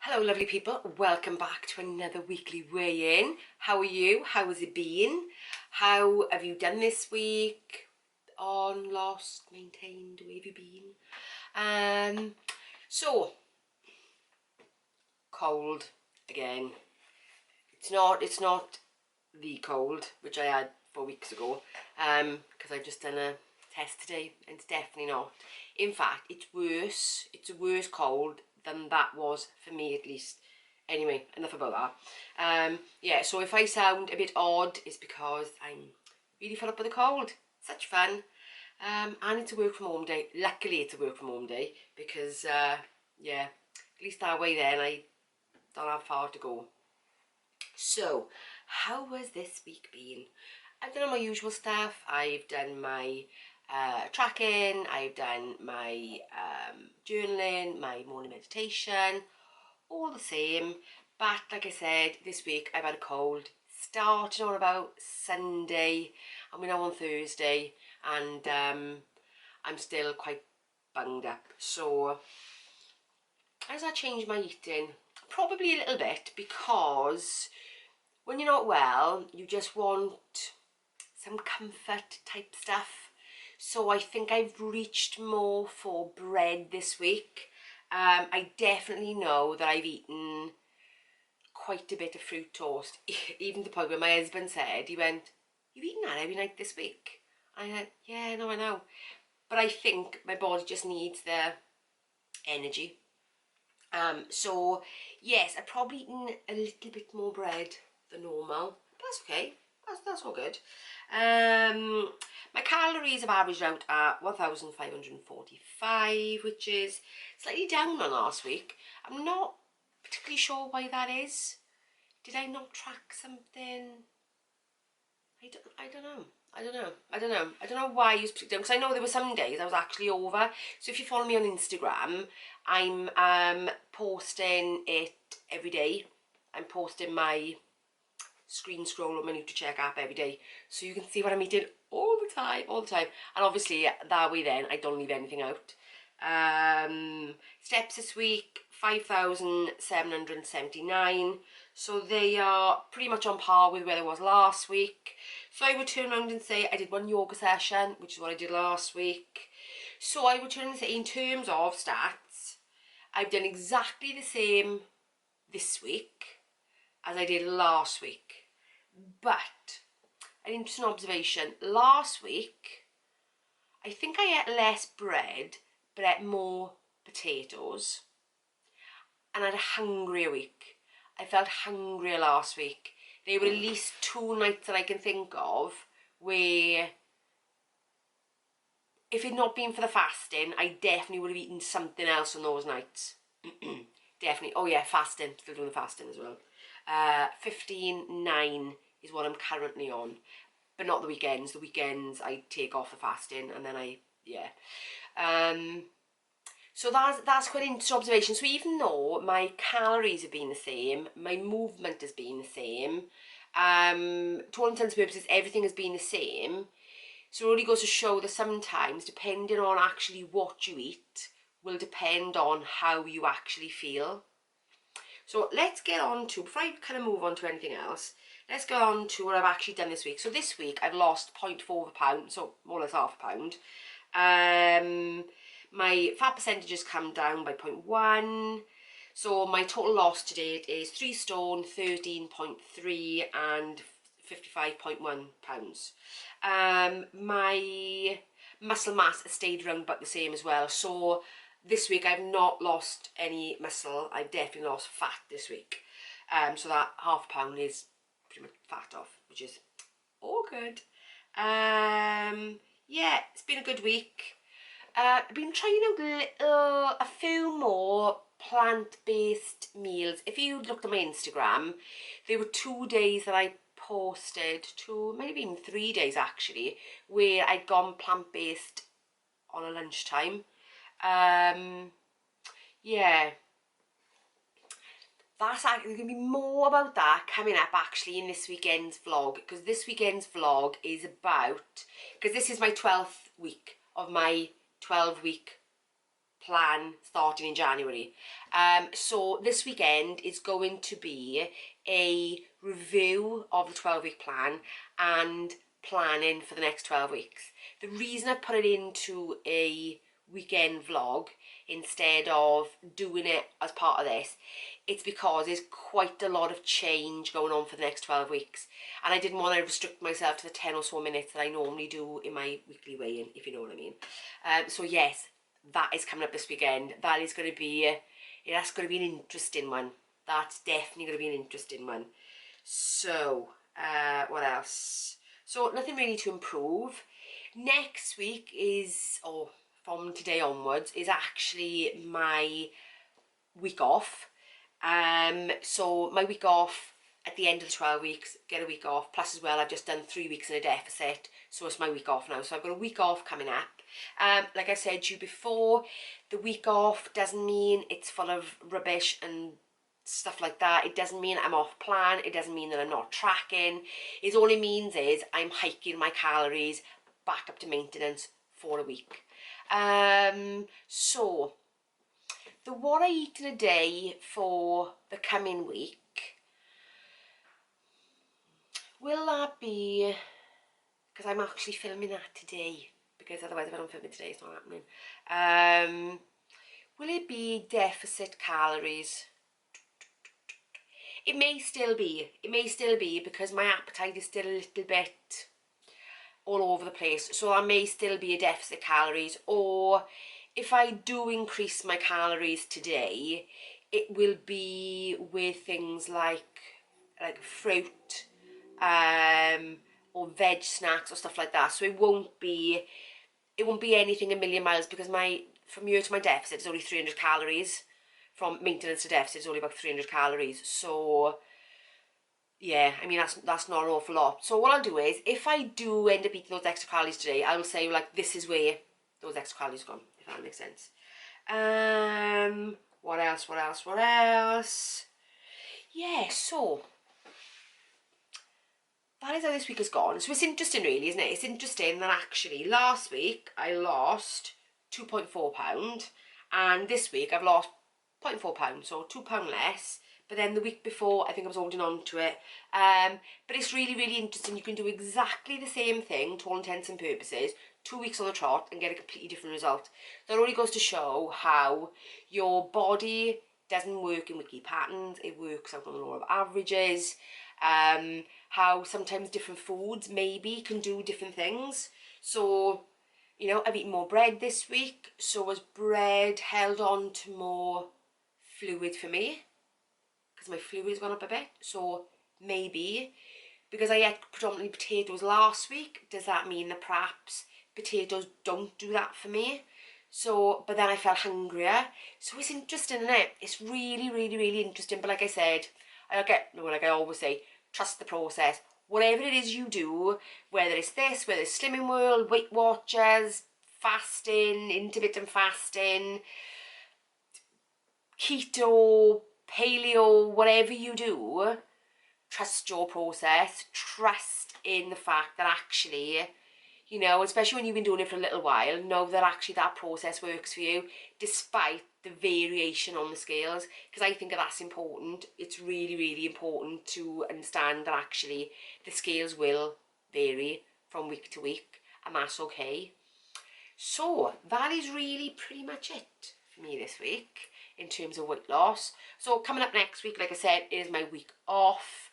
Hello lovely people, welcome back to another weekly weigh-in. How are you? How has it been? How have you done this week? On, lost, maintained, where have you been? So, cold again. It's not the cold, which I had 4 weeks ago, because I've just done a test today, and it's definitely not. In fact, it's worse. It's a worse cold than that was for me, at least. Anyway, enough about that. Yeah, so if I sound a bit odd, it's because I'm really fed up with the cold. Such fun. And it's a work from home day. Luckily, it's a work from home day because, yeah, at least that way then I don't have far to go. So, how has this week been? I've done all my usual stuff. I've done my tracking, I've done my journaling, my morning meditation, all the same. But like I said, this week I've had a cold. Starting on about Sunday, and we're now on Thursday, and I'm still quite bunged up. So, has that changed my eating? Probably a little bit, because when you're not well, you just want some comfort type stuff. So I think I've reached more for bread this week. I definitely know that I've eaten quite a bit of fruit toast, even to the point where my husband said, he went, "You've eaten that every night this week?" I said, "Yeah, no, I know." But I think my body just needs the energy. So yes, I've probably eaten a little bit more bread than normal, but that's okay. That's all good. My calories have averaged out at 1,545, which is slightly down on last week. I'm not particularly sure why that is. Did I not track something? I don't know. I don't know why you was down, because I know there were some days I was actually over. So if you follow me on Instagram, I'm posting it every day. I'm posting my screen scroll on my NutriCheck app every day, so you can see what I'm eating all the time. And obviously that way then I don't leave anything out. Steps this week, 5,779. So they are pretty much on par with where I was last week. So I would turn around and say I did one yoga session, which is what I did last week. So I would turn and say, in terms of stats, I've done exactly the same this week as I did last week. But an interesting observation, last week I think I ate less bread but ate more potatoes, and I had a hungrier week. I felt hungrier last week. There were at least 2 nights that I can think of where, if it had not been for the fasting, I definitely would have eaten something else on those nights. Definitely. Oh yeah, fasting. Still doing the fasting as well. 15:9 is what I'm currently on. But not the weekends. The weekends I take off the fasting, and then yeah. So that's quite an interesting observation. So even though my calories have been the same, my movement has been the same, to all intents and purposes, everything has been the same. So it really goes to show that sometimes, depending on actually what you eat, will depend on how you actually feel. So let's get on to, before I kind of move on to anything else, let's go on to what I've actually done this week. So this week I've lost 0.4 of a pound, so more or less half a pound. My fat percentage has come down by 0.1. So my total loss to date is 3 stone, 13.3 and 55.1 pounds. My muscle mass has stayed around about the same as well. So this week I've not lost any muscle. I've definitely lost fat this week. So that half a pound is pretty much fat off, which is all good. Yeah, it's been a good week. I've been trying out a few more plant-based meals. If you looked at my Instagram, there were 2 days that I posted, maybe even 3 days actually, where I'd gone plant-based on a lunchtime. Yeah, that's actually going to be more about that coming up actually in this weekend's vlog, because this weekend's vlog is about, because this is my 12th week of my 12-week plan starting in January. So this weekend is going to be a review of the 12-week plan and planning for the next 12 weeks. The reason I put it into a weekend vlog instead of doing it as part of this, it's because there's quite a lot of change going on for the next 12 weeks, and I didn't want to restrict myself to the 10 or so minutes that I normally do in my weekly weigh-in, if you know what I mean. So yes, that is coming up this weekend. That is going to be that's going to be an interesting one. That's definitely going to be an interesting one. So what else? So nothing really to improve. Next week is, or from today onwards, is actually my week off. So my week off at the end of the 12 weeks, get a week off. Plus as well, I've just done 3 weeks in a deficit, so it's my week off now. So I've got a week off coming up. Like I said to you before, the week off doesn't mean it's full of rubbish and stuff like that. It doesn't mean I'm off plan. It doesn't mean that I'm not tracking. It all it means is I'm hiking my calories back up to maintenance for a week. So the what I eat in a day for the coming week, will that be, because I'm actually filming that today, because otherwise if I don't film it today it's not happening. Will it be deficit calories? It may still be because my appetite is still a little bit all over the place, so that may still be a deficit calories. Or if I do increase my calories today, it will be with things like fruit, or veg snacks or stuff like that. So it won't be anything a million miles, because from here to my deficit is only 300 calories. From maintenance to deficit is only about 300 calories. So yeah, I mean, that's not an awful lot. So what I'll do is, if I do end up eating those extra calories today, I will say, like, this is where those extra calories gone, if that makes sense. What else? Yeah, so that is how this week has gone. So it's interesting really, isn't it? It's interesting that actually last week I lost 2.4 pound, and this week I've lost 0.4 pound, so £2 less. But then the week before, I think I was holding on to it. But it's really, really interesting. You can do exactly the same thing, to all intents and purposes, 2 weeks on the trot and get a completely different result. That only goes to show how your body doesn't work in weekly patterns. It works out on the law of averages. How sometimes different foods maybe can do different things. So, you know, I've eaten more bread this week. So as bread held on to more fluid for me, because my fluid has gone up a bit. So maybe because I ate predominantly potatoes last week, does that mean that perhaps potatoes don't do that for me? So, but then I felt hungrier. So it's interesting, isn't it? It's really, really, really interesting. But like I said, like I always say, trust the process. Whatever it is you do, whether it's this, whether it's Slimming World, Weight Watchers, fasting, intermittent fasting, keto, paleo, whatever you do, trust your process. Trust in the fact that actually, you know, especially when you've been doing it for a little while, know that actually that process works for you, despite the variation on the scales, because I think that's important. It's really, really important to understand that actually the scales will vary from week to week, and that's okay. So that is really pretty much it for me this week in terms of weight loss. So coming up next week, like I said, is my week off.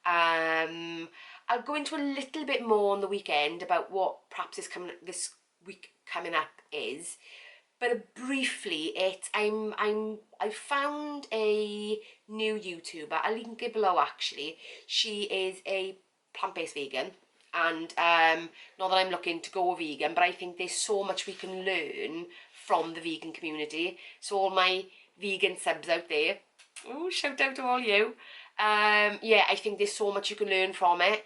I'll go into a little bit more on the weekend about what perhaps this week coming up is. But briefly, I found a new YouTuber. I'll link it below actually. She is a plant-based vegan, and not that I'm looking to go vegan, but I think there's so much we can learn from the vegan community. So all my vegan subs out there, oh, shout out to all you. Yeah, I think there's so much you can learn from it,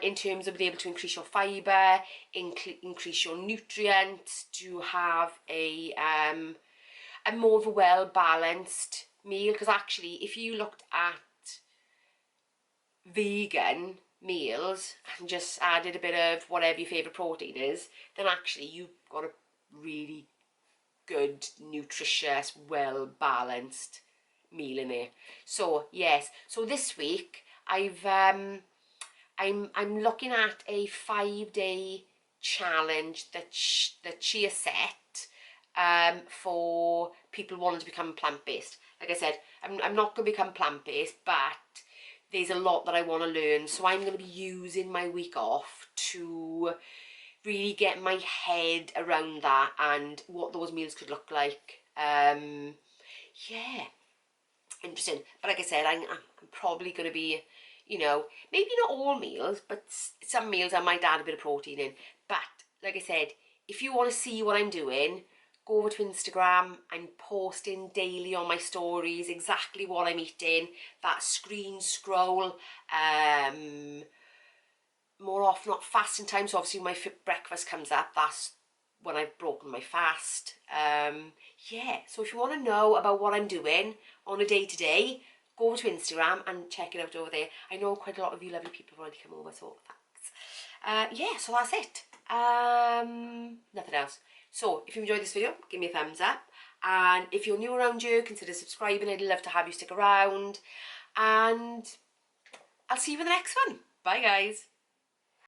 in terms of being able to increase your fibre, increase your nutrients, to have a more of a well-balanced meal. Because actually, if you looked at vegan meals and just added a bit of whatever your favourite protein is, then actually you've got a really good, nutritious, well balanced meal in there. So yes, so this week I'm looking at a 5-day challenge that she has set for people wanting to become plant-based. Like I said, I'm not going to become plant-based, but there's a lot that I want to learn, so I'm going to be using my week off to really get my head around that and what those meals could look like. Yeah, interesting. But like I said, I'm probably going to be, you know, maybe not all meals, but some meals I might add a bit of protein in. But like I said, if you want to see what I'm doing, go over to Instagram. I'm posting daily on my stories exactly what I'm eating. That screen scroll. More often, not fasting time. So obviously when my breakfast comes up, that's when I've broken my fast. Yeah, so if you want to know about what I'm doing on a day-to-day, go over to Instagram and check it out over there. I know quite a lot of you lovely people have already come over, so thanks. Yeah, so that's it. Nothing else. So if you enjoyed this video, give me a thumbs up. And if you're new around here, consider subscribing. I'd love to have you stick around. And I'll see you in the next one. Bye, guys.